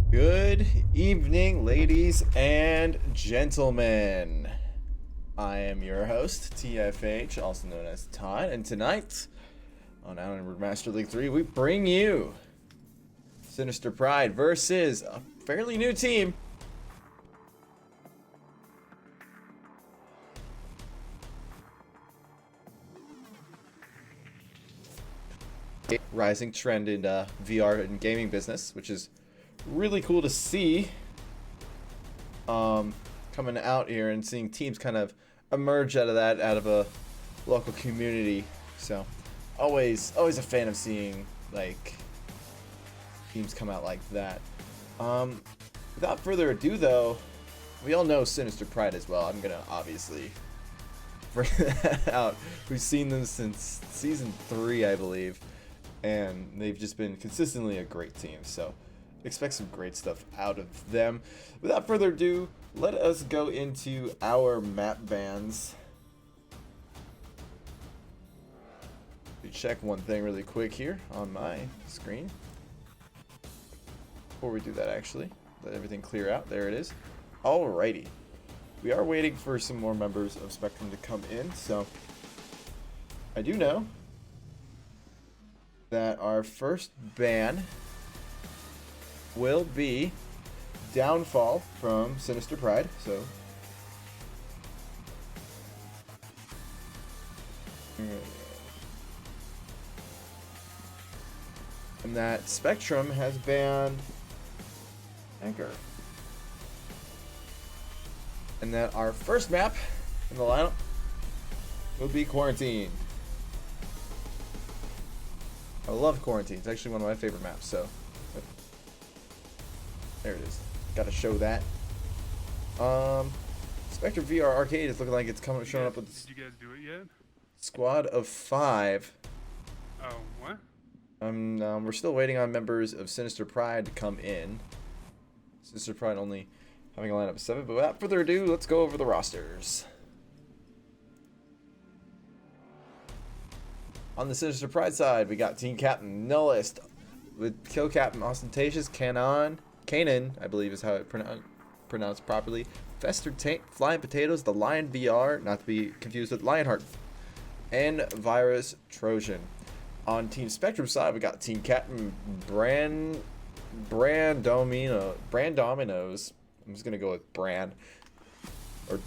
Good evening, ladies and gentlemen. I am your host, TFH, also known as Todd, and tonight on Onward Master League 3, we bring you Sinister Pride versus a fairly new team. Rising trend in VR and gaming business, which is really cool to see. Coming out here and seeing teams kind of emerge out of that, out of a local community. So always a fan of seeing like teams come out like that. Without further ado though, we all know Sinister Pride as well. I'm gonna obviously bring that out. We've seen them since season 3, I believe, and they've just been consistently a great team, so expect some great stuff out of them. Without further ado, let us go into our map bans. me check one thing really quick here on my screen. Before we do that, actually, let everything clear out. There it is. Alrighty. We are waiting for some more members of Spectrum to come in, so I do know that our first ban will be Downfall from Sinister Pride, so and that Spectrum has banned Anchor. And that our first map in the lineup will be Quarantine. I love Quarantine. It's actually one of my favorite maps, so there it is. Gotta show that. Spectrum VR Arcade is looking like it's showing up with. Did you guys do it yet? Squad of 5. Oh, what? We're still waiting on members of Sinister Pride to come in. Sinister Pride only having a lineup of 7, but without further ado, let's go over the rosters. On the Sinister Pride side, we got Team Captain Nullist with Kill Captain Ostentatious, Kanan, I believe is how it pronounced properly. Fester Tank, Flying Potatoes, the Lion VR, not to be confused with Lionheart, and Virus Trojan. On Team Spectrum side, we got Team Captain Brand Dominoes. I'm just gonna go with Brand or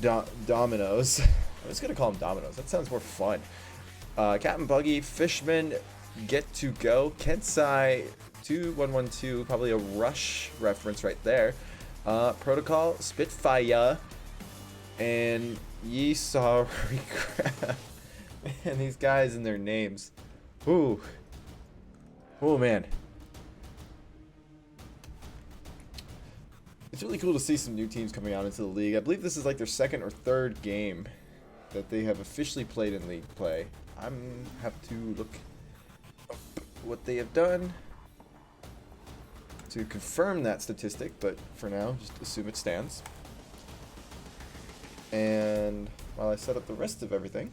Dominoes. I'm just gonna call him Dominoes. That sounds more fun. Captain Buggy, Fishman, Get to Go, Kensai 2112, probably a Rush reference right there. Protocol, Spitfire, and Yisari Crab. Man, these guys and their names. Ooh. Oh man. It's really cool to see some new teams coming out into the league. I believe this is like their second or third game that they have officially played in league play. I'm have to look up what they have done to confirm that statistic, but for now, just assume it stands. And while I set up the rest of everything,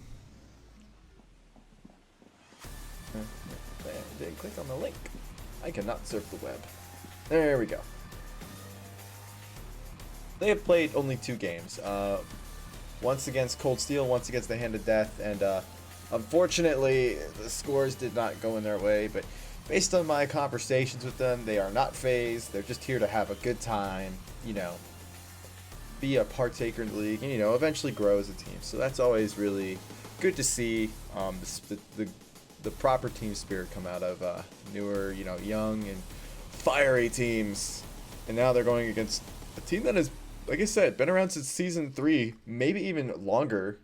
didn't click on the link. I cannot surf the web. There we go. They have played only 2 games. Once against Cold Steel, once against the Hand of Death, and unfortunately, the scores did not go in their way, but based on my conversations with them, they are not phased. They're just here to have a good time, you know, be a partaker in the league, and, you know, eventually grow as a team. So that's always really good to see the proper team spirit come out of newer, you know, young and fiery teams. And now they're going against a team that has, like I said, been around since Season 3, maybe even longer.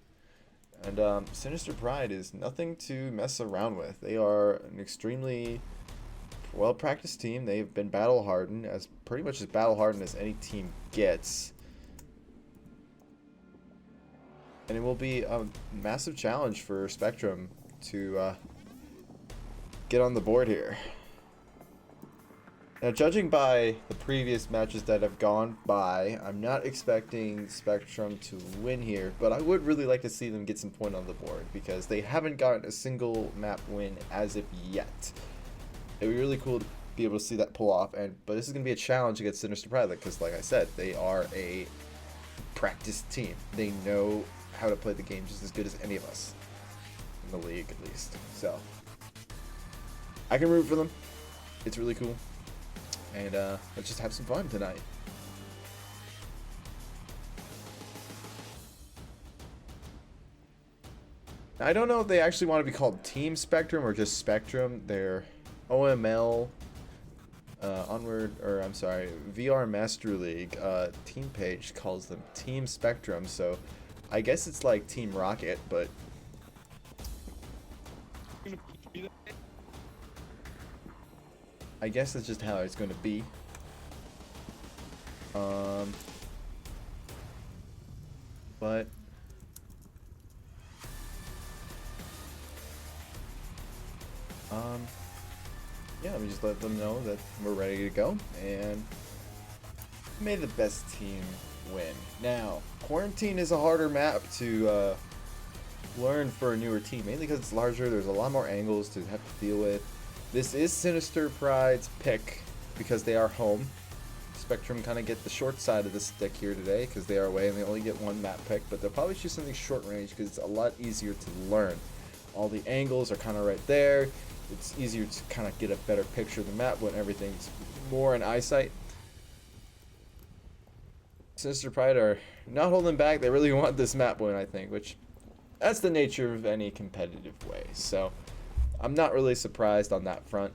And Sinister Pride is nothing to mess around with. They are an extremely well-practiced team. They've been battle-hardened, as pretty much as battle-hardened as any team gets. And it will be a massive challenge for Spectrum to get on the board here. Now, judging by the previous matches that have gone by, I'm not expecting Spectrum to win here, but I would really like to see them get some point on the board because they haven't gotten a single map win as of yet. It would be really cool to be able to see that pull off, but this is going to be a challenge against Sinister Pride because, like I said, they are a practiced team. They know how to play the game just as good as any of us in the league, at least. So I can root for them. It's really cool. And let's just have some fun tonight. Now, I don't know if they actually want to be called Team Spectrum or just Spectrum. Their OML, Onward, or I'm sorry, VR Master League team page calls them Team Spectrum. So I guess it's like Team Rocket, but I guess that's just how it's going to be. But yeah, let me just let them know that we're ready to go, and may the best team win. Now, Quarantine is a harder map to learn for a newer team, mainly because it's larger. There's a lot more angles to have to deal with. This is Sinister Pride's pick because they are home. Spectrum kind of get the short side of the stick here today because they are away and they only get one map pick, but they'll probably choose something short range because it's a lot easier to learn. All the angles are kind of right there. It's easier to kind of get a better picture of the map when everything's more in eyesight. Sinister Pride are not holding back. They really want this map win, I think, which that's the nature of any competitive way. So I'm not really surprised on that front.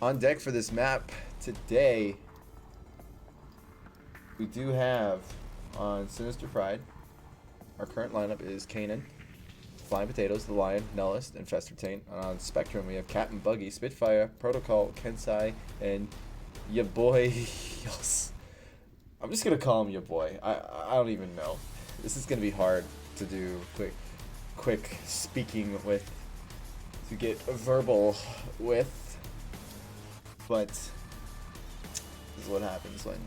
On deck for this map today, we do have on Sinister Pride, our current lineup is Kanan, Flying Potatoes, the Lion, Nullist, and Festertain. On Spectrum, we have Captain Buggy, Spitfire, Protocol, Kensai, and ya boy. I'm just gonna call him ya boy. I don't even know. This is gonna be hard to do quick speaking with, to get verbal with. But this is what happens when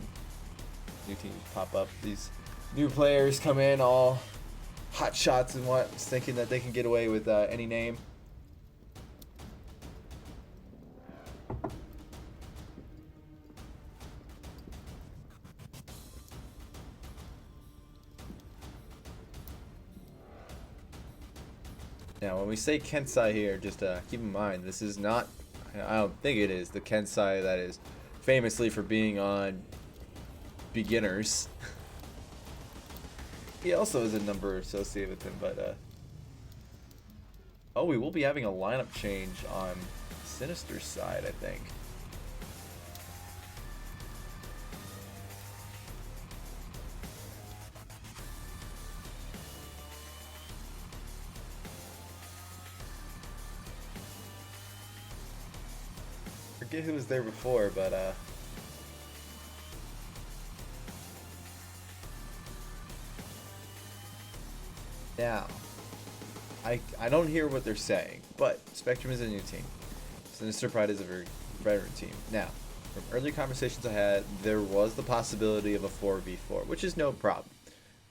new teams pop up. These new players come in all hot shots and what, thinking that they can get away with any name. Now, when we say Kensai here, just keep in mind, this is not, I don't think it is, the Kensai that is famously for being on beginners. He also has a number associated with him, but oh, we will be having a lineup change on Sinister's side, I think. Forget who was there before, but now I don't hear what they're saying, but Spectrum is a new team. Sinister Pride is a very veteran team. Now, from early conversations I had, there was the possibility of a 4v4, which is no problem.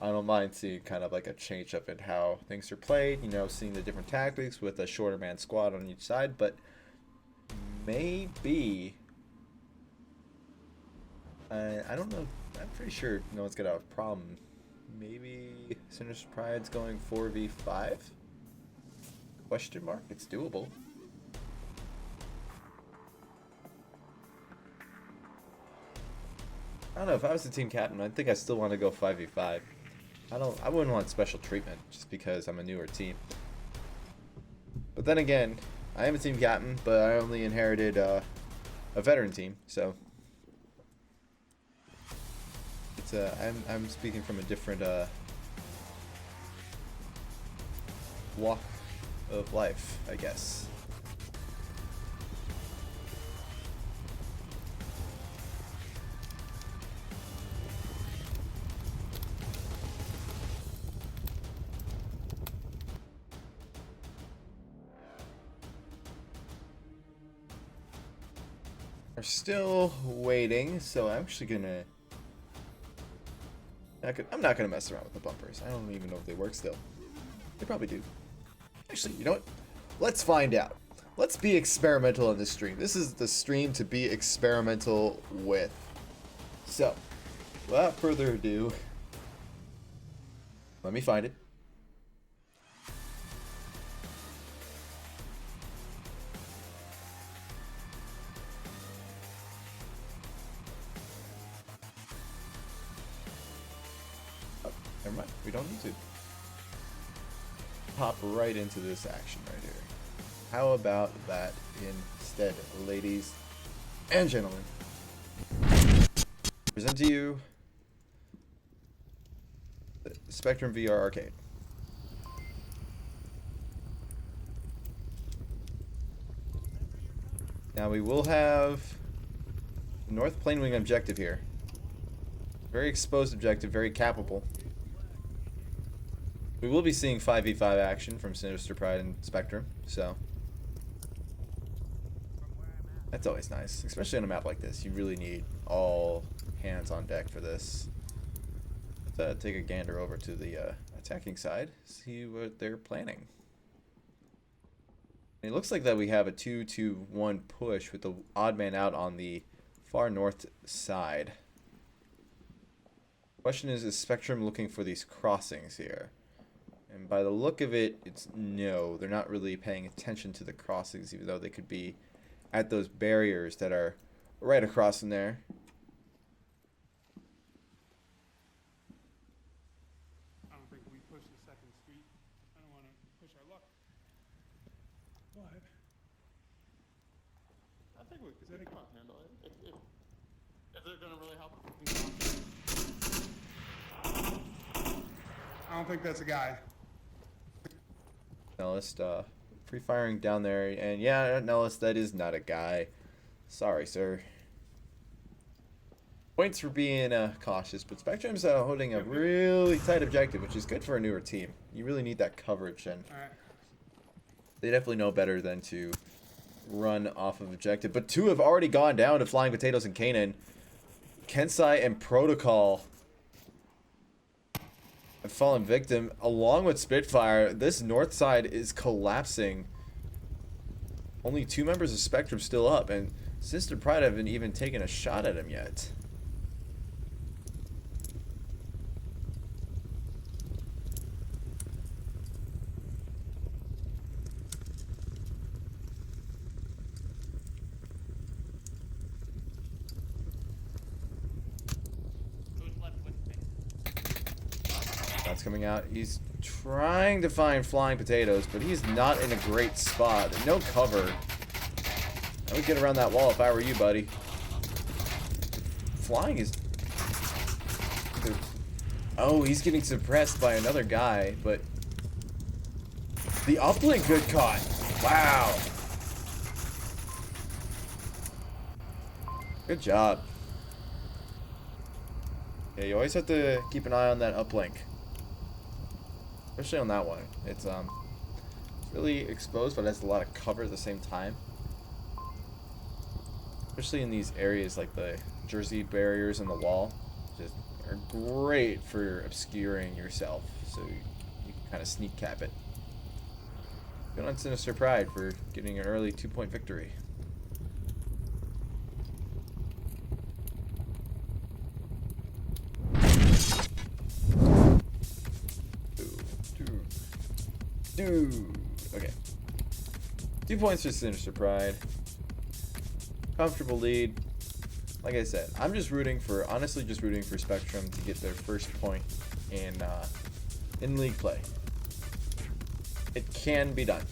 I don't mind seeing kind of like a change up in how things are played, you know, seeing the different tactics with a shorter man squad on each side, but maybe I don't know. I'm pretty sure no one's gonna have a problem. Maybe Sinister Pride's going 4v5? Question mark? It's doable. I don't know. If I was the team captain, I think I still want to go 5v5. I wouldn't want special treatment just because I'm a newer team. But then again, I am a team captain, but I only inherited a veteran team, so it's I'm speaking from a different walk of life, I guess. We're still waiting, so I'm actually gonna. I'm not gonna mess around with the bumpers. I don't even know if they work still. They probably do. Actually, you know what? Let's find out. Let's be experimental in this stream. This is the stream to be experimental with. So, without further ado, let me find it. Oh, never mind. We don't need to. Pop right into this action right here. How about that instead, ladies and gentlemen? Present to you the Spectrum VR Arcade. Now we will have the North Plane Wing objective here. Very exposed objective, very capable. We will be seeing 5v5 action from Sinister Pride and Spectrum, so. That's always nice, especially on a map like this. You really need all hands on deck for this. Let's take a gander over to the attacking side, see what they're planning. It looks like that we have a 2-2-1 push with the odd man out on the far north side. Question is Spectrum looking for these crossings here? And by the look of it, it's no. They're not really paying attention to the crossings, even though they could be at those barriers that are right across from there. I don't think we push the second street. I don't want to push our luck. What? I think we Is that a- can handle it. If they're gonna really help. I don't think that's a guy. Nellis, free firing down there, and yeah, Nellis, that is not a guy. Sorry, sir. Points for being cautious, but Spectrum's holding a really tight objective, which is good for a newer team. You really need that coverage, and All right. they definitely know better than to run off of objective. But two have already gone down to Flying Potatoes and Kanan. Kensai and Protocol have fallen victim, along with Spitfire. This north side is collapsing. Only 2 members of Spectrum still up, and Sinister Pride haven't even taken a shot at him yet. Who's left with me? That's coming out. He's trying to find Flying Potatoes, but he's not in a great spot. No cover. I would get around that wall if I were you, buddy. Flying is... Oh, he's getting suppressed by another guy, but... The uplink good caught. Wow. Good job. Yeah, you always have to keep an eye on that uplink. Especially on that one. It's really exposed, but it has a lot of cover at the same time. Especially in these areas like the Jersey barriers and the wall. Just are great for obscuring yourself, so you can kind of sneak cap it. Good on Sinister Pride for getting an early 2-point victory. Dude. Okay. 2 points for Sinister Pride. Comfortable lead. Like I said, I'm just rooting for, honestly, just rooting for Spectrum to get their first point in league play. It can be done.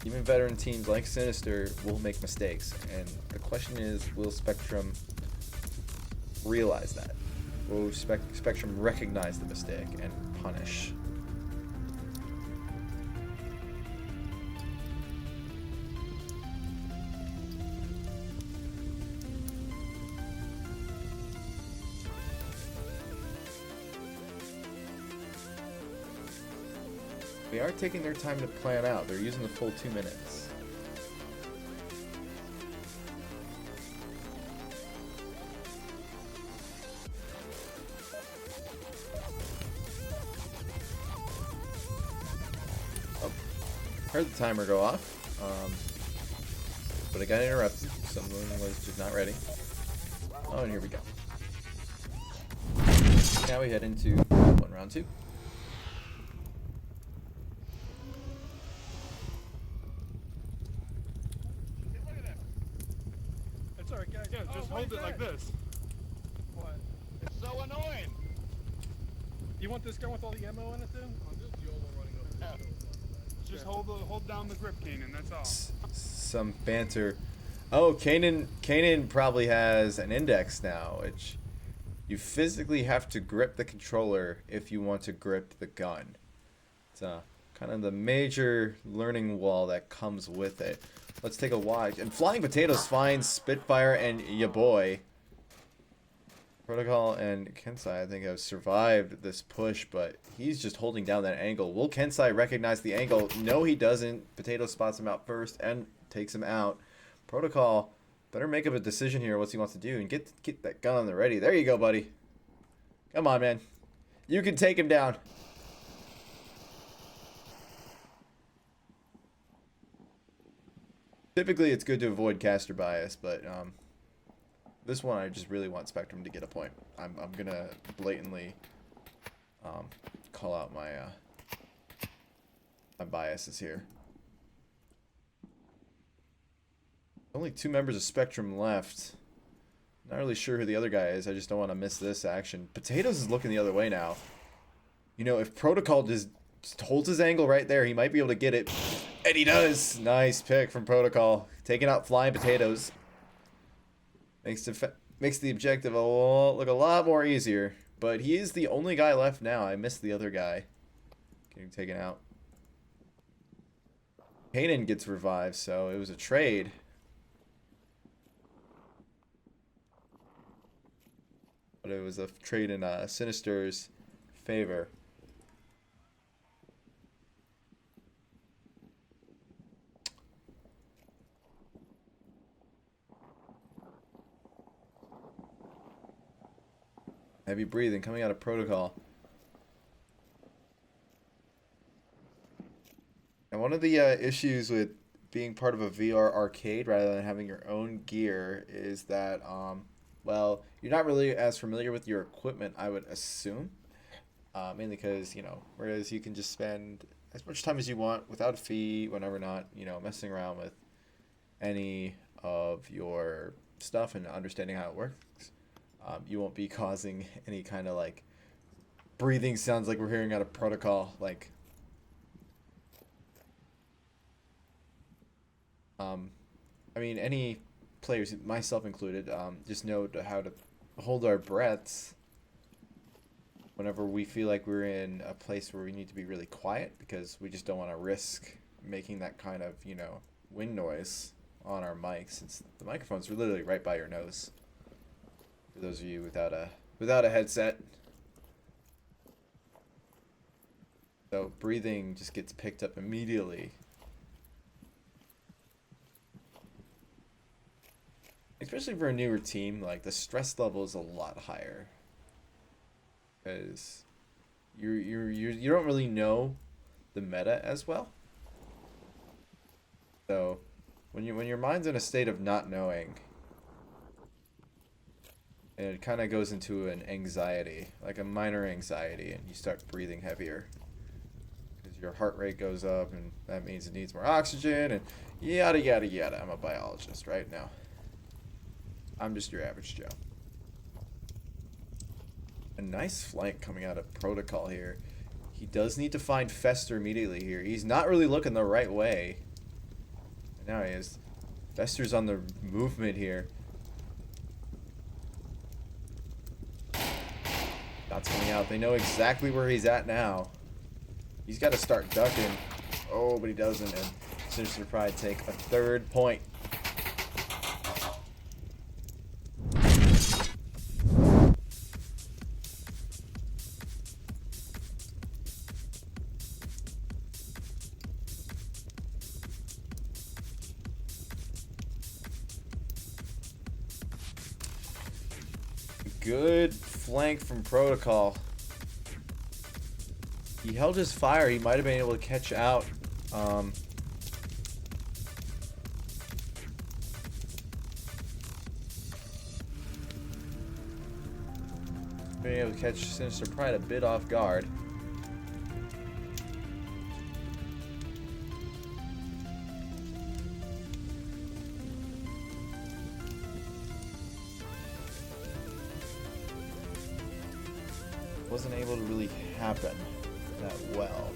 Even veteran teams like Sinister will make mistakes, and the question is, will Spectrum realize that? Will Spectrum recognize the mistake and punish? They are taking their time to plan out. They're using the full 2 minutes. Oh, heard the timer go off. But I got interrupted. Someone was just not ready. Oh, and here we go. Now we head into round 2. That's all right, guys. Yeah, just hold it like this. What? It's so annoying. You want this gun with all the ammo in it, then? Just hold down the grip, Kanan. That's all. Some banter. Oh, Kanan probably has an index now, which you physically have to grip the controller if you want to grip the gun. It's kind of the major learning wall that comes with it. Let's take a watch. And Flying Potatoes finds Spitfire and ya boy. Protocol and Kensai, I think, have survived this push, but he's just holding down that angle. Will Kensai recognize the angle? No, he doesn't. Potato spots him out first and takes him out. Protocol better make up a decision here what he wants to do and get that gun on the ready. There you go, buddy. Come on, man. You can take him down. Typically, it's good to avoid caster bias, but this one I just really want Spectrum to get a point. I'm gonna blatantly call out my my biases here. Only 2 members of Spectrum left. Not really sure who the other guy is. I just don't want to miss this action. Potatoes is looking the other way now. You know, if Protocol just holds his angle right there, he might be able to get it. And he does. Nice pick from Protocol. Taking out Flying Potatoes. Makes the objective look a lot more easier. But he is the only guy left now. I missed the other guy getting taken out. Kanan gets revived, so it was a trade. But it was a trade in Sinister's favor. Heavy breathing coming out of Protocol. And one of the issues with being part of a VR arcade rather than having your own gear is that, well, you're not really as familiar with your equipment, I would assume. Mainly because, you know, whereas you can just spend as much time as you want without a fee, whenever not, you know, messing around with any of your stuff and understanding how it works. You won't be causing any kind of like breathing sounds like we're hearing out of Protocol. Like, I mean, any players, myself included, just know how to hold our breaths whenever we feel like we're in a place where we need to be really quiet, because we just don't want to risk making that kind of, you know, wind noise on our mics, since the microphones are literally right by your nose. For those of you without a headset. So breathing just gets picked up immediately. Especially for a newer team, like the stress level is a lot higher. Because you don't really know the meta as well. So when your mind's in a state of not knowing, and it kind of goes into an anxiety, like a minor anxiety, and you start breathing heavier because your heart rate goes up, and that means it needs more oxygen, and yada yada yada. I'm a biologist right now. I'm just your average Joe. A nice flank coming out of Protocol here. He does need to find Fester immediately here. He's not really looking the right way. And now he is. Fester's on the movement here. Shots coming out. They know exactly where he's at now. He's got to start ducking. Oh, but he doesn't. And Sinister Pride take a 3rd point. Good flank from Protocol. He held his fire. He might have been able to catch out. Being able to catch Sinister Pride a bit off guard. Wasn't able to really happen that well.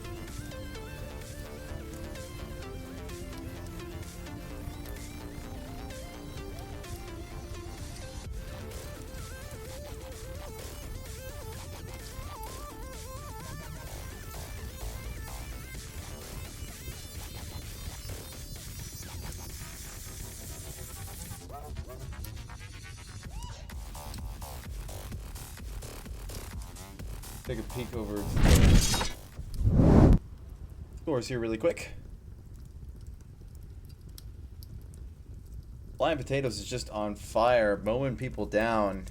Take a peek over to the scores here really quick. Flying Potatoes is just on fire, mowing people down.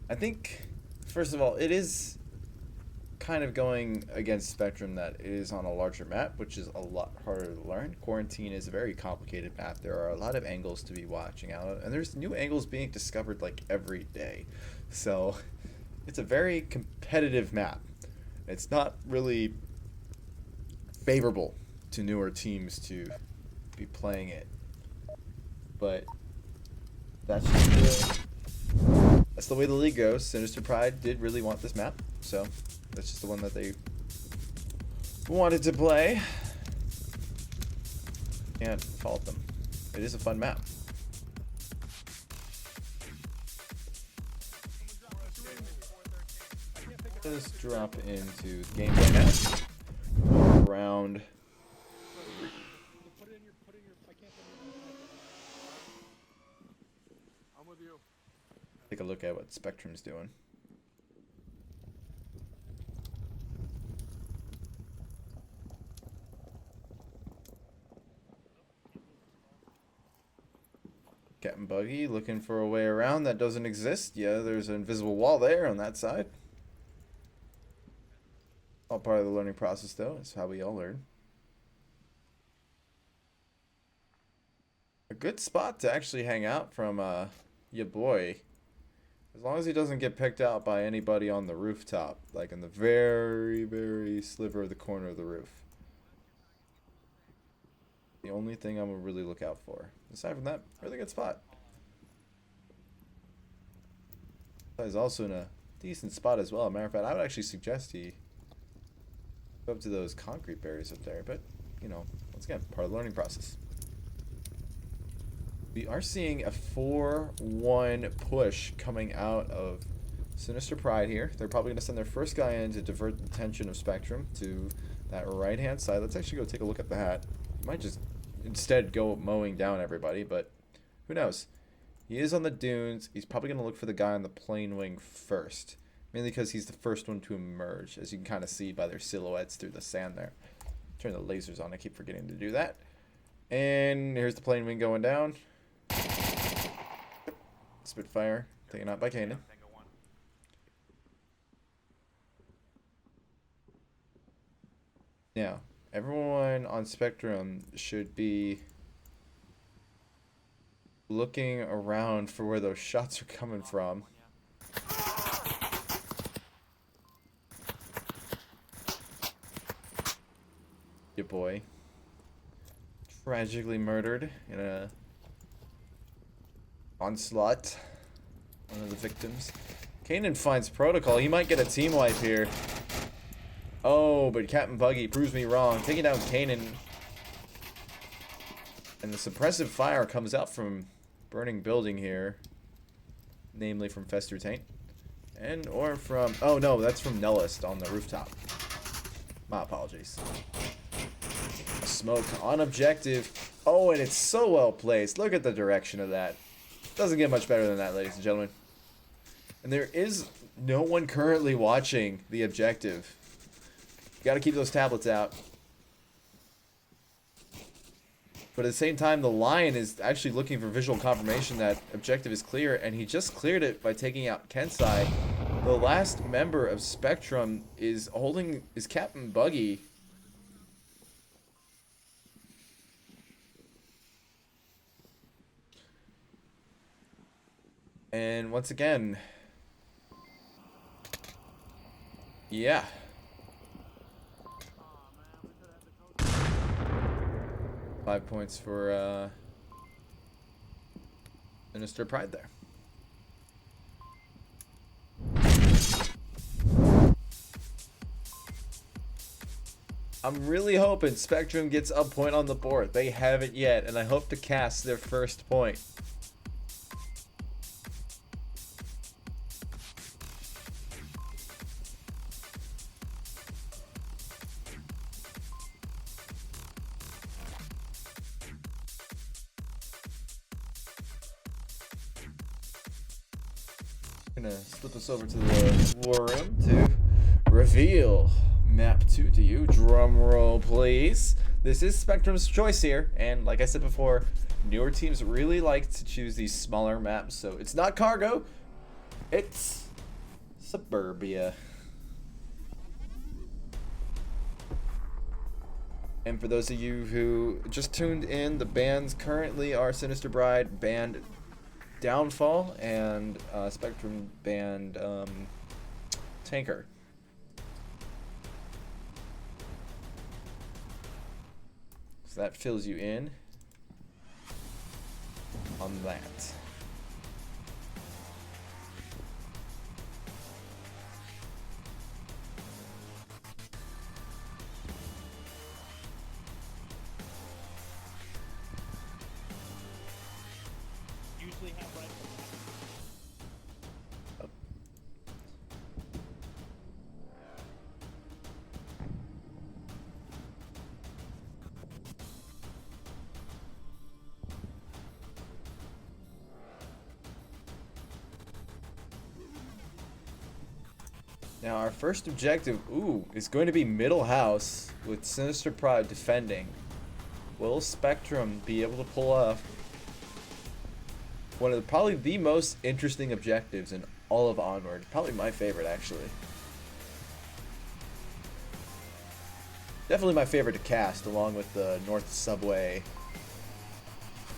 I think, first of all, it is kind of going against Spectrum that it is on a larger map, which is a lot harder to learn. Quarantine is a very complicated map. There are a lot of angles to be watching out, and there's new angles being discovered like every day. So it's a very competitive map. It's not really favorable to newer teams to be playing it, but that's the way the league goes. Sinister Pride did really want this map, so that's just the one that they wanted to play. Can't fault them. It is a fun map. Let's drop into the gameplay now. Around. I'm with you. Take a look at what Spectrum's doing. Captain Buggy looking for a way around that doesn't exist. Yeah, there's an invisible wall there on that side. All part of the learning process, though. It's how we all learn. A good spot to actually hang out from your boy. As long as he doesn't get picked out by anybody on the rooftop. Like in the very, very sliver of the corner of the roof. The only thing I'm going to really look out for. Aside from that, really good spot. He's also in a decent spot as well. Matter of fact, I would actually suggest he go up to those concrete barriers up there. But, you know, once again, part of the learning process. We are seeing a 4-1 push coming out of Sinister Pride here. They're probably going to send their first guy in to divert the attention of Spectrum to that right-hand side. Let's actually go take a look at the hat. Might just instead go mowing down everybody, but who knows? He is on the dunes. He's probably going to look for the guy on the plane wing first, mainly because he's the first one to emerge, as you can kind of see by their silhouettes through the sand there. Turn the lasers on. I keep forgetting to do that. And here's the plane wing going down. Spitfire taken out by Kanan. Now, everyone on Spectrum should be looking around for where those shots are coming from. Your boy. Tragically murdered in a onslaught. One of the victims. Kanan finds protocol. He might get a team wipe here. Oh, but Captain Buggy proves me wrong. Taking down Kanan. And the suppressive fire comes out from burning building here. Namely from Fester Taint. And or from... Oh no, that's from Nullist on the rooftop. My apologies. A smoke on objective. Oh, and it's so well placed. Look at the direction of that. Doesn't get much better than that, ladies and gentlemen. And there is no one currently watching the objective. You gotta keep those tablets out. But at the same time, the Lion is actually looking for visual confirmation that objective is clear, and he just cleared it by taking out Kensai. The last member of Spectrum is Captain Buggy. And once again, yeah. 5 points for Sinister Pride there. I'm really hoping Spectrum gets a point on the board. They haven't yet, and I hope to cast their first point. Gonna slip us over to the war room to reveal map 2 to you. Drum roll, please. This is Spectrum's choice here, and like I said before, newer teams really like to choose these smaller maps. So it's not cargo, it's suburbia. And for those of you who just tuned in, the bands currently are Sinister Bride band Downfall and Spectrum band Tanker. So that fills you in on that. Usually have rifles. Now our first objective, is going to be middle house with Sinister Pride defending. Will Spectrum be able to pull off one of probably the most interesting objectives in all of Onward? Probably my favorite, actually. Definitely my favorite to cast, along with the North Subway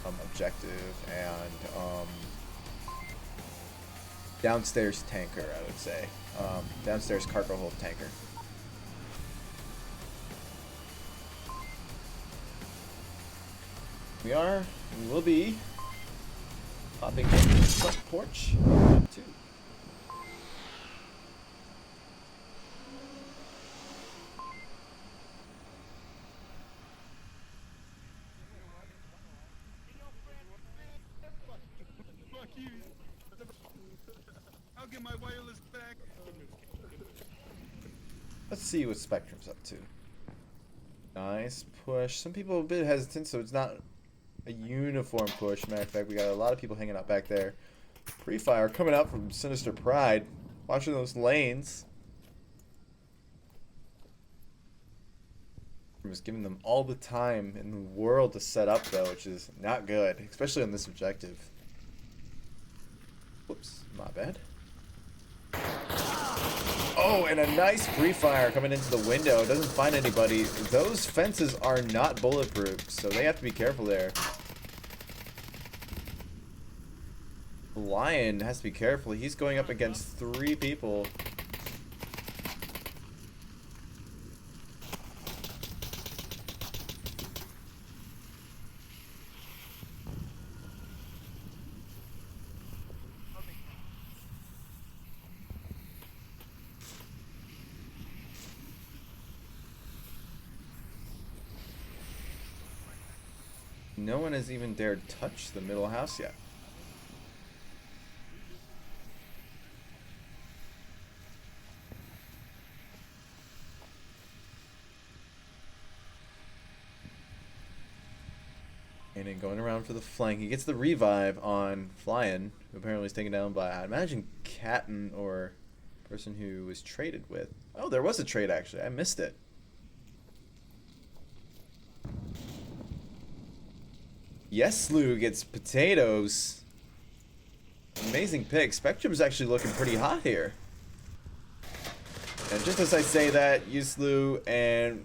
objective and downstairs tanker, I would say. Downstairs cargo hold tanker. We will be popping in the front porch. Too. Fuck you. I'll get my wireless back. Let's see what Spectrum's up to. Nice push. Some people are a bit hesitant, so it's not a uniform push. Matter of fact, we got a lot of people hanging out back there. Pre-fire coming out from Sinister Pride. Watching those lanes. I'm just giving them all the time in the world to set up, though, which is not good, especially on this objective. Whoops, my bad. Oh, and a nice free fire coming into the window. Doesn't find anybody. Those fences are not bulletproof, so they have to be careful there. Lion has to be careful. He's going up against 3 people. No one has even dared touch the middle house yet. And then going around for the flank. He gets the revive on Flyin, who apparently is taken down by, I imagine, Captain or person who was traded with. Oh, there was a trade, actually. I missed it. Yes, Lou gets potatoes. Amazing pick. Spectrum's actually looking pretty hot here. And just as I say that, Yuslu and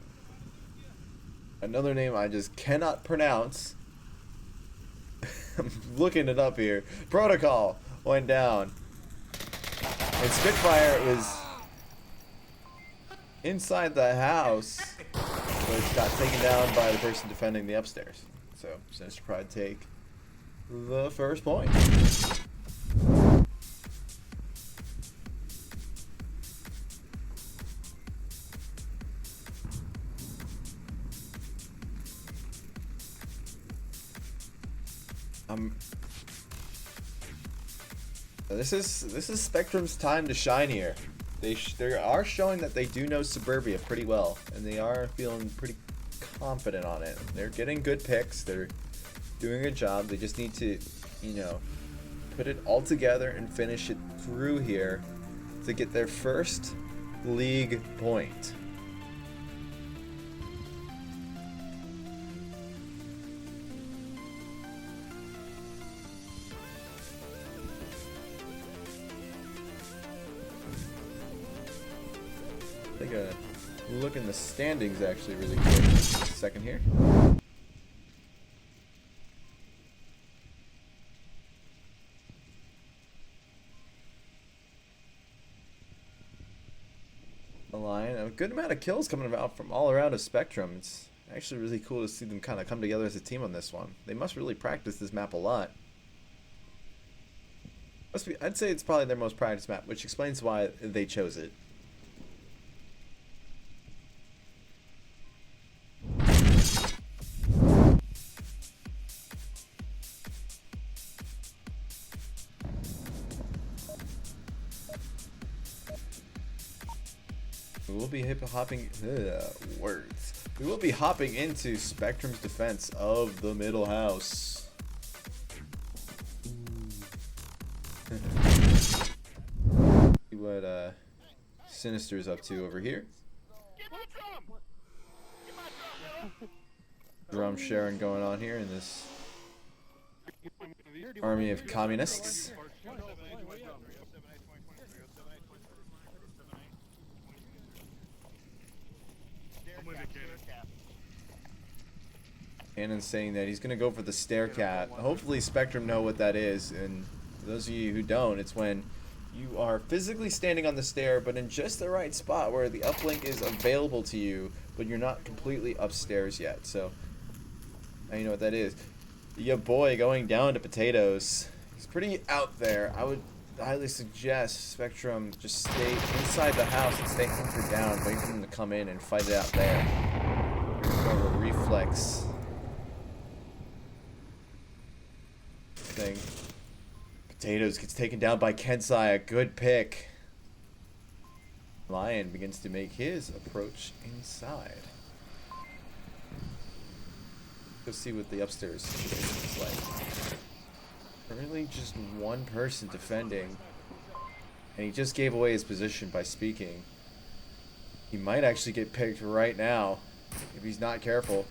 another name I just cannot pronounce. I'm looking it up here. Protocol went down. And Spitfire was inside the house, but got taken down by the person defending the upstairs. So, Sinister Pride take the first point. This is Spectrum's time to shine here. They are showing that they do know Suburbia pretty well, and they are feeling pretty confident on it. They're getting good picks. They're doing a good job. They just need to, you know, put it all together and finish it through here to get their first league point. Take a look in the standings actually really quick. Second here. The Lion, a good amount of kills coming out from all around of Spectrum. It's actually really cool to see them kind of come together as a team on this one. They must really practice this map a lot. I'd say it's probably their most practiced map, which explains why they chose it. We will be hopping words. We will be hopping into Spectrum's defense of the middle house. See what Sinister is up to over here. Drum sharing going on here in this army of communists. Cannon's saying that he's going to go for the stair cat. Hopefully Spectrum know what that is, and for those of you who don't, it's when you are physically standing on the stair but in just the right spot where the uplink is available to you, but you're not completely upstairs yet. So now you know what that is. Your boy going down to potatoes. He's pretty out there. I would highly suggest Spectrum just stay inside the house and stay hunkered down, wait for them to come in and fight it out there. More of a reflex thing. Potatoes gets taken down by Kensai, a good pick. Lion begins to make his approach inside. Let's see what the upstairs is like. Currently just one person defending, and he just gave away his position by speaking. He might actually get picked right now if he's not careful.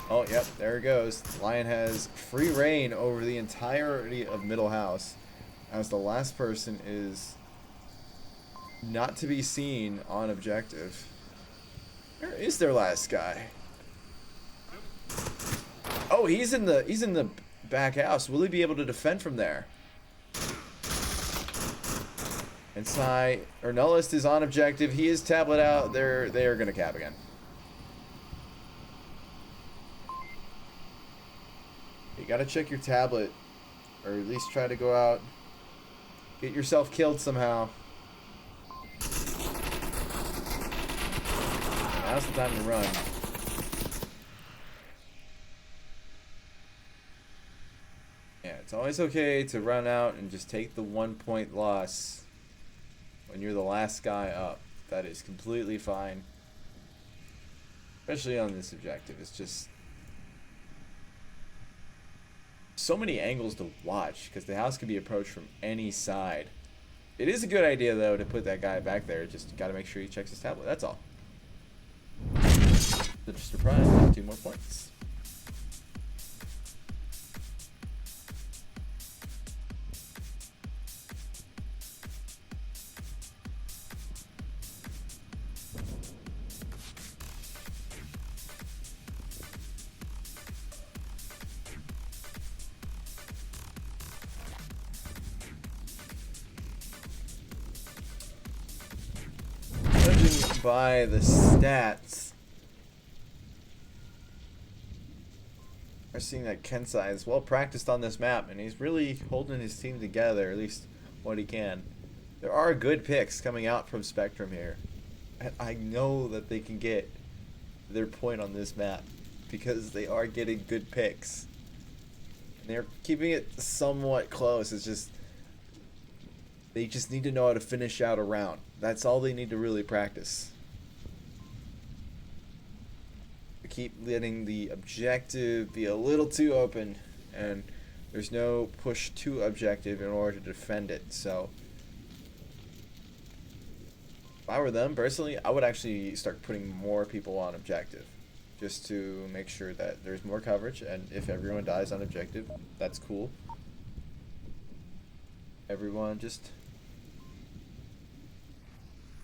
Oh, yep, there it goes. Lion has free reign over the entirety of middle house, as the last person is not to be seen on objective. Where is their last guy? Oh, he's in the back house. Will he be able to defend from there? And Nullist is on objective. He is tablet out. They are gonna cap again. You gotta check your tablet, or at least try to go out, get yourself killed somehow. Now's the time to run. Yeah, it's always okay to run out and just take the 1-point loss when you're the last guy up. That is completely fine. Especially on this objective. It's just so many angles to watch because the house can be approached from any side. It is a good idea though to put that guy back there. Just got to make sure he checks his tablet. That's all. Just surprised. 2 more points. Judging by the stats, we're seeing that Kensai is well practiced on this map, and he's really holding his team together, at least what he can. There are good picks coming out from Spectrum here, and I know that they can get their point on this map because they are getting good picks. And they're keeping it somewhat close. It's just they just need to know how to finish out a round. That's all they need to really practice. They keep letting the objective be a little too open, and there's no push to objective in order to defend it. So if I were them, personally, I would actually start putting more people on objective just to make sure that there's more coverage, and if everyone dies on objective, that's cool. Everyone just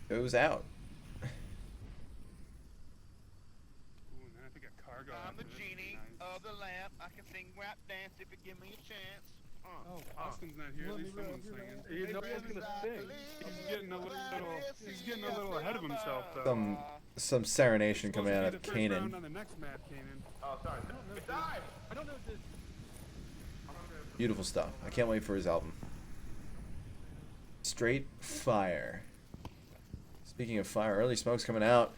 goes out. can sing rap dance if you give me a chance. Austin's not here. At least someone's singing. You know he's gonna sing. He's getting a little ahead of himself though. Some serenation coming out Supposed of to be the first round Kanan. on the next map, Kanan. Oh, sorry. I don't know if this. Beautiful stuff. I can't wait for his album. Straight fire. Speaking of fire, early smoke's coming out.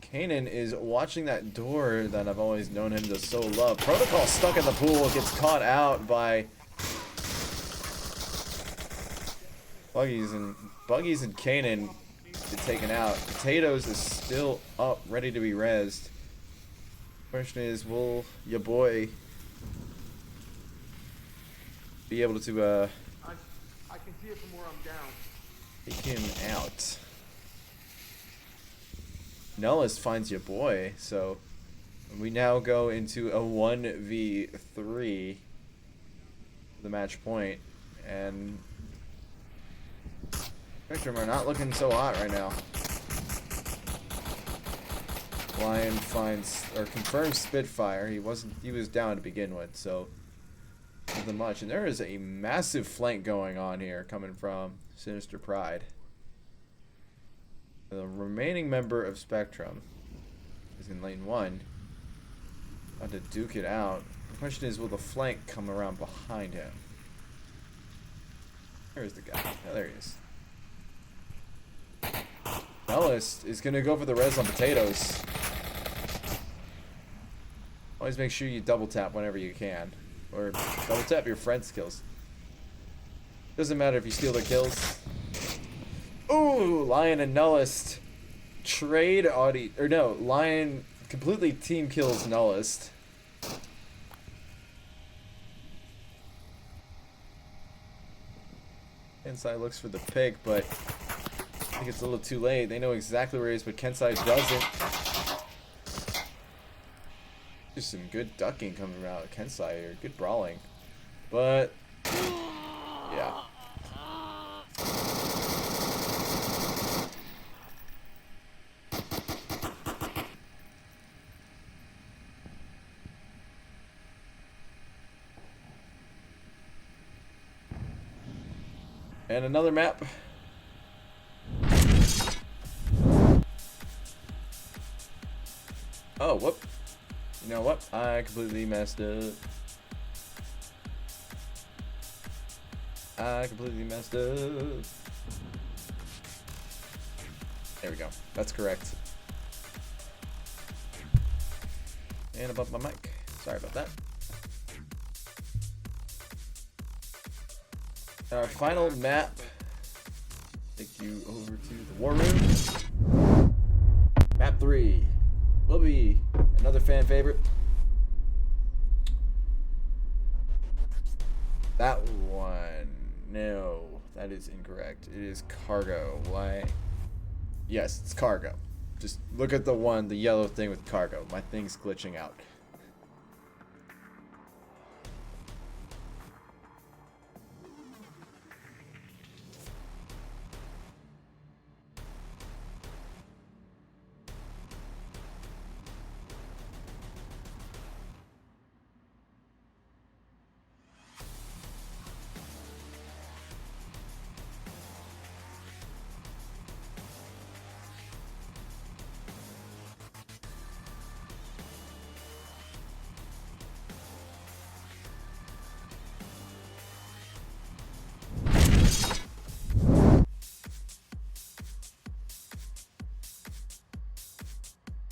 Kanan is watching that door that I've always known him to so love. Protocol stuck in the pool, gets caught out by Buggies and Kanan get taken out. Potatoes is still up, ready to be rezzed. Question is, will your boy be able to I can see it from where I'm down. take him out? Nellis finds your boy, so we now go into a 1v3, the match point, and Spectrum are not looking so hot right now. Lion finds or confirms Spitfire. He was down to begin with, so nothing much. And there is a massive flank going on here coming from Sinister Pride. The remaining member of Spectrum is in lane 1. About to duke it out. The question is, will the flank come around behind him? There's the guy. Oh, there he is. Nellis is going to go for the res on Potatoes. Always make sure you double tap whenever you can. Or double tap your friend's kills. Doesn't matter if you steal their kills. Ooh, Lion and Nullist trade Audi, or no, Lion completely team kills Nullist. Kensai looks for the pick, but I think it's a little too late. They know exactly where he is, but Kensai doesn't. Just some good ducking coming out of Kensai here, good brawling. But, yeah. And another map. Oh, whoop. You know what? I completely messed up. There we go. That's correct. And above my mic. Sorry about that. Our final map. Take you over to the war room. Map 3 will be another fan favorite. That one, no, that is incorrect. It is cargo. Why? Yes, it's cargo. Just look at the yellow thing with cargo. My thing's glitching out.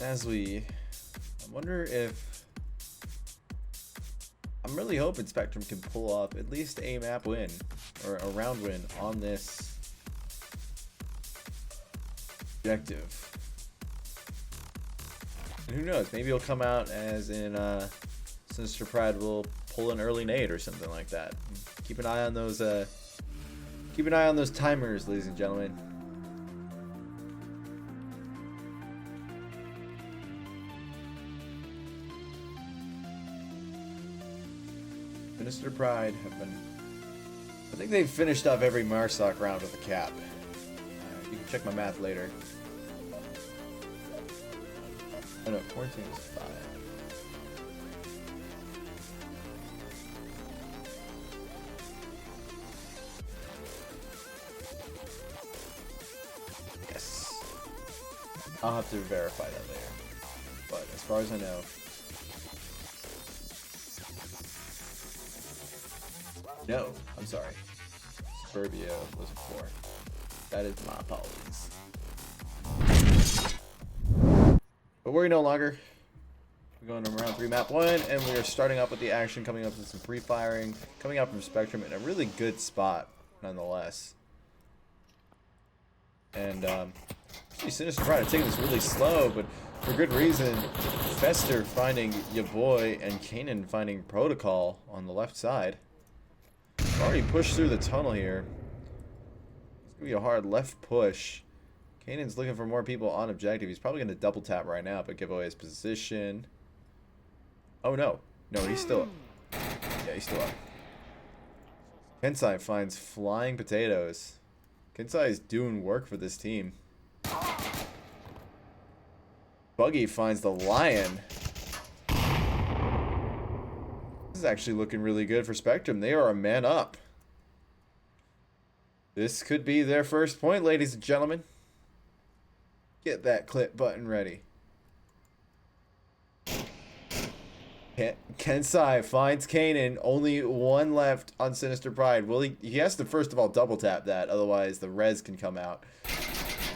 I wonder if I'm really hoping Spectrum can pull off at least a map win or a round win on this objective. And who knows? Maybe he'll come out as in Sinister Pride will pull an early nade or something like that. Keep an eye on those. Keep an eye on those timers, ladies and gentlemen. Sinister Pride have been. I think they've finished off every Marsoc round with a cap. You can check my math later. Oh no, quarantine is 5. I'll have to verify that later. But as far as I know, no, I'm sorry. Suburbia was before. That is my apologies. But worry no longer. We're going to round 3, map 1, and we are starting up with the action, coming up with some pre-firing, coming out from Spectrum in a really good spot, nonetheless. And, see, Sinister Pride are taking this really slow, but for good reason. Fester finding ya boy, and Kanan finding Protocol on the left side. Already pushed through the tunnel here. It's going to be a hard left push. Kanan's looking for more people on objective. He's probably going to double tap right now, but give away his position. Oh, no. No, he's still up. Yeah, he's still up. Kensai finds flying potatoes. Kensai is doing work for this team. Buggy finds the lion. This is actually looking really good for Spectrum. They are a man up. This could be their first point, ladies and gentlemen. Get that clip button ready. Kensai finds Kanan. Only one left on Sinister Pride. Will he has to first of all double tap that, otherwise the res can come out.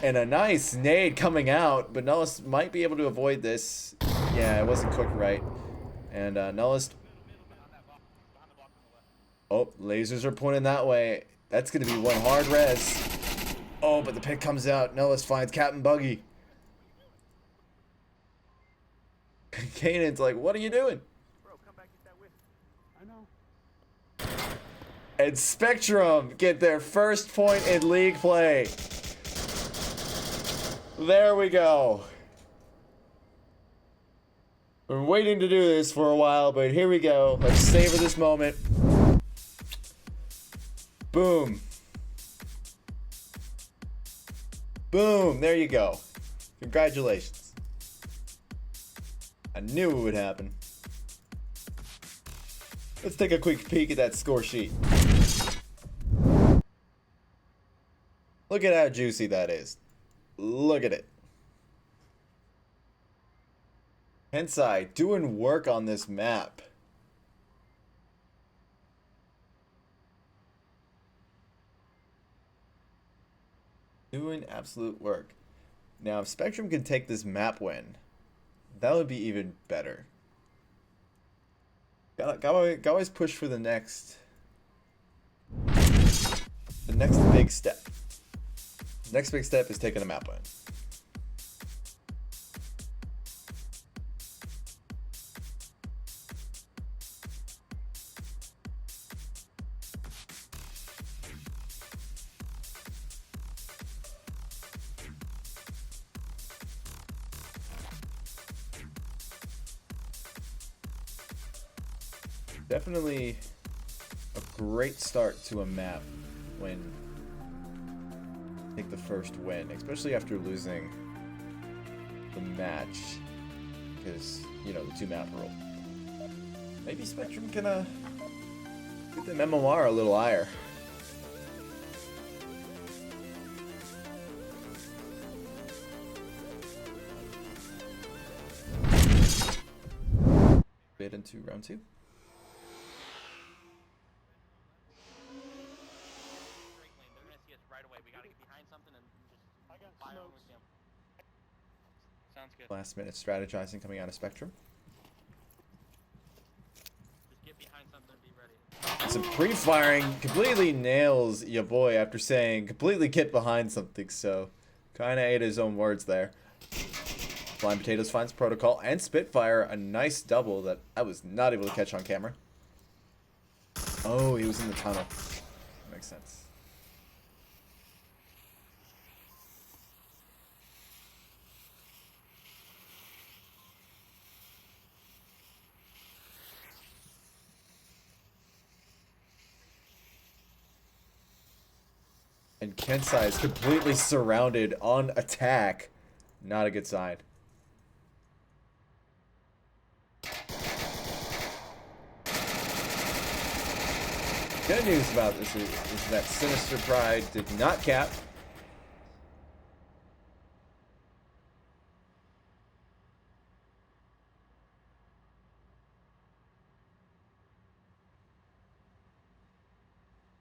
And a nice nade coming out, but Nullist might be able to avoid this. Yeah, it wasn't cooked right. And Nullist. Oh, lasers are pointing that way. That's going to be one hard res. Oh, but the pick comes out. Nullist finds Captain Buggy. Kanan's like, what are you doing? Bro, come back get that whip. I know. And Spectrum get their first point in league play. There we go. Been waiting to do this for a while, but here we go. Let's savor this moment. Boom. Boom. There you go. Congratulations. I knew it would happen. Let's take a quick peek at that score sheet. Look at how juicy that is. Look at it. Kensai doing work on this map. Doing absolute work. Now, if Spectrum can take this map win, that would be even better. Gotta always push for the next big step. The next big step is taking a map win. Definitely a great start to a map when you take the first win, especially after losing the match, because, you know, the 2-map rule. Maybe Spectrum can get the MMR a little higher. Bit into round 2. Right away. We gotta get behind something and just fire when we see 'em. Sounds good. Last minute strategizing coming out of Spectrum. Just get behind something and be ready. Some pre-firing completely nails ya boy after saying completely get behind something, so kinda ate his own words there. Flying Potatoes finds Protocol and Spitfire, a nice double that I was not able to catch on camera. Oh, he was in the tunnel. Makes sense. And Kensai is completely surrounded on attack. Not a good sign. Good news about this is that Sinister Pride did not cap.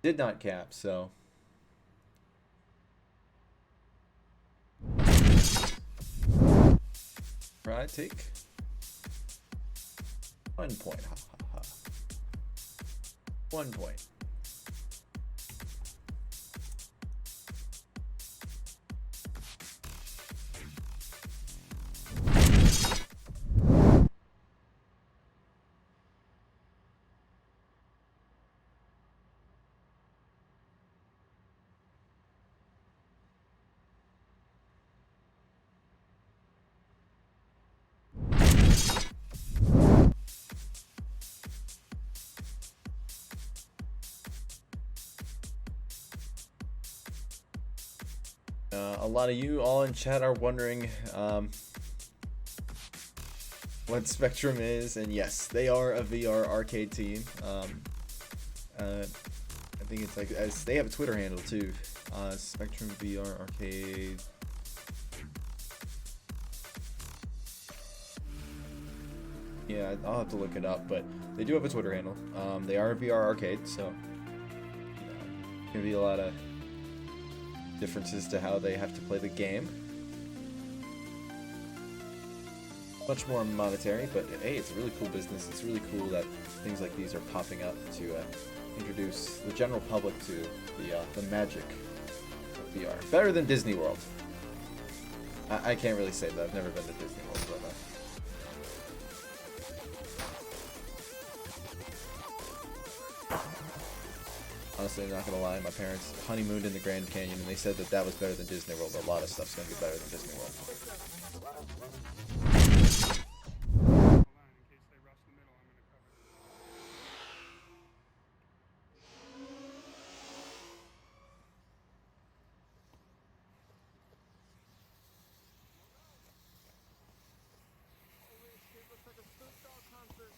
Did not cap, so. Right, take 1 point. Ha, ha, ha. 1 point. A lot of you all in chat are wondering what Spectrum is, and yes, they are a VR arcade team. I think it's like they have a Twitter handle too, Spectrum VR Arcade. Yeah, I'll have to look it up, but they do have a Twitter handle. They are a VR arcade, so you know, gonna be a lot of differences to how they have to play the game. Much more monetary, but hey, it's a really cool business. It's really cool that things like these are popping up to introduce the general public to the magic of VR. Better than Disney World. I can't really say that. I've never been to Disney World, but honestly, I'm not gonna lie, my parents honeymooned in the Grand Canyon, and they said that that was better than Disney World. A lot of stuff's gonna be better than Disney World. Hold on, in case they rush the middle, I'm gonna cover.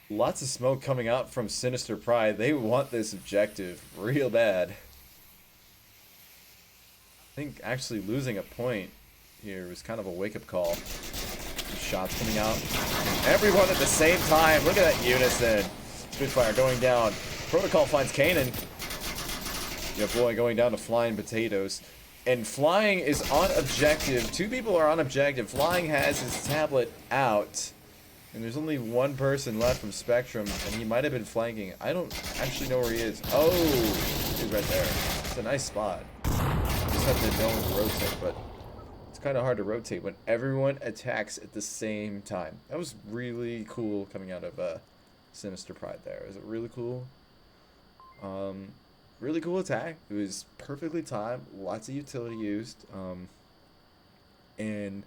Lots of smoke coming out from Sinister Pride. They want this objective real bad. I think actually losing a point here was kind of a wake-up call. Some shots coming out. Everyone at the same time. Look at that unison. Spitfire going down. Protocol finds Kanan. Yeah, boy, going down to Flying Potatoes. And Flying is on objective. Two people are on objective. Flying has his tablet out. And there's only one person left from Spectrum, and he might have been flanking. I don't actually know where he is. Oh, he's right there. It's a nice spot. Just have to know when to rotate, but it's kind of hard to rotate when everyone attacks at the same time. That was really cool coming out of Sinister Pride there. It was really cool. Really cool attack. It was perfectly timed. Lots of utility used. And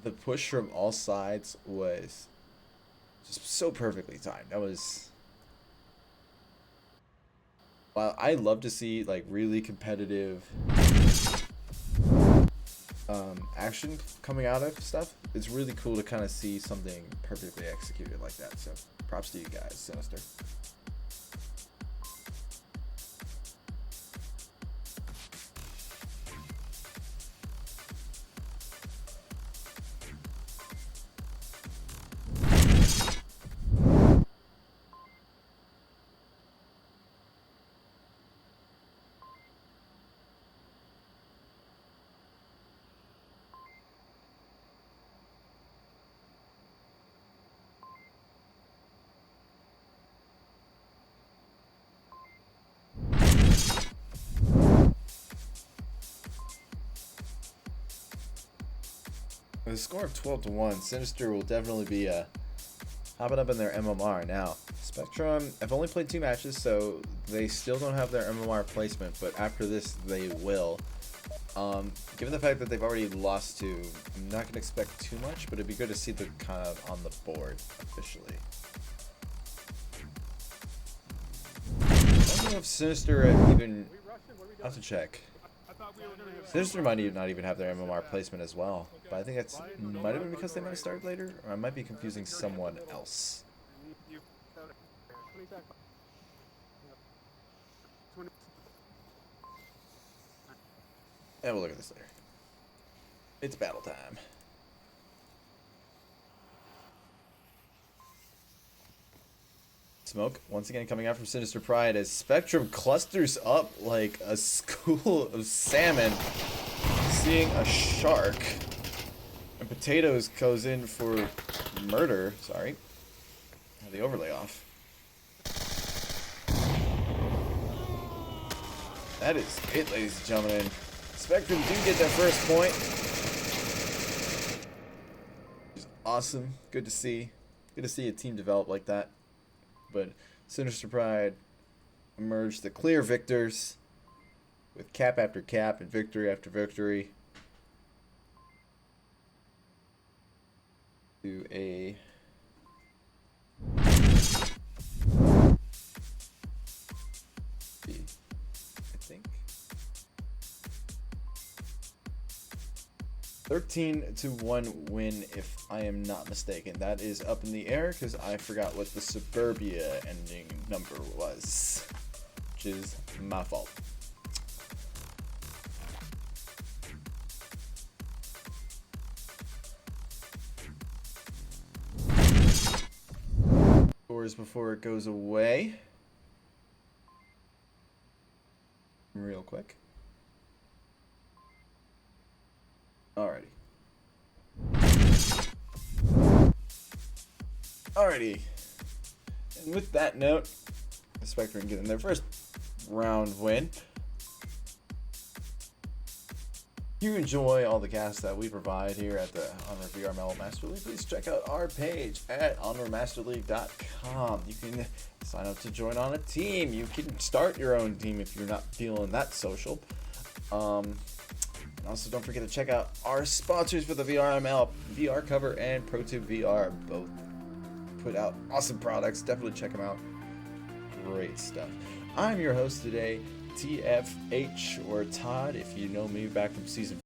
the push from all sides was just so perfectly timed. That was... While I love to see like really competitive action coming out of stuff, it's really cool to kind of see something perfectly executed like that. So props to you guys, Sinister. With a score of 12-1, Sinister will definitely be hopping up in their MMR. Now, Spectrum have only played 2 matches, so they still don't have their MMR placement, but after this, they will. Given the fact that they've already lost 2, I'm not going to expect too much, but it'd be good to see them kind of on the board officially. I don't know if Sinister even... I'll have to check. Sinister might not even have their MMR placement as well, but I think that's might have been because they might have started later, or I might be confusing someone else. Yeah, we'll look at this later. It's battle time. Smoke once again coming out from Sinister Pride as Spectrum clusters up like a school of salmon, seeing a shark. And Potatoes goes in for murder. Sorry. Have the overlay off. That is it, ladies and gentlemen. Spectrum do get their first point. Which is awesome. Good to see. Good to see a team develop like that. But Sinister Pride emerged the clear victors with cap after cap and victory after victory to a I think 13-1 win, if I am not mistaken. That is up in the air because I forgot what the Suburbia ending number was, which is my fault. Scores before it goes away. Real quick. Alrighty. And with that note, the Spectrum getting their first round win. If you enjoy all the casts that we provide here at the Onward VRML Master League, please check out our page at onwardmasterleague.com. You can sign up to join on a team. You can start your own team if you're not feeling that social. And also don't forget to check out our sponsors for the VRML, VR Cover and ProTube VR. Both put out awesome products. Definitely check them out. Great stuff. I'm your host today, TFH, or Todd, if you know me back from season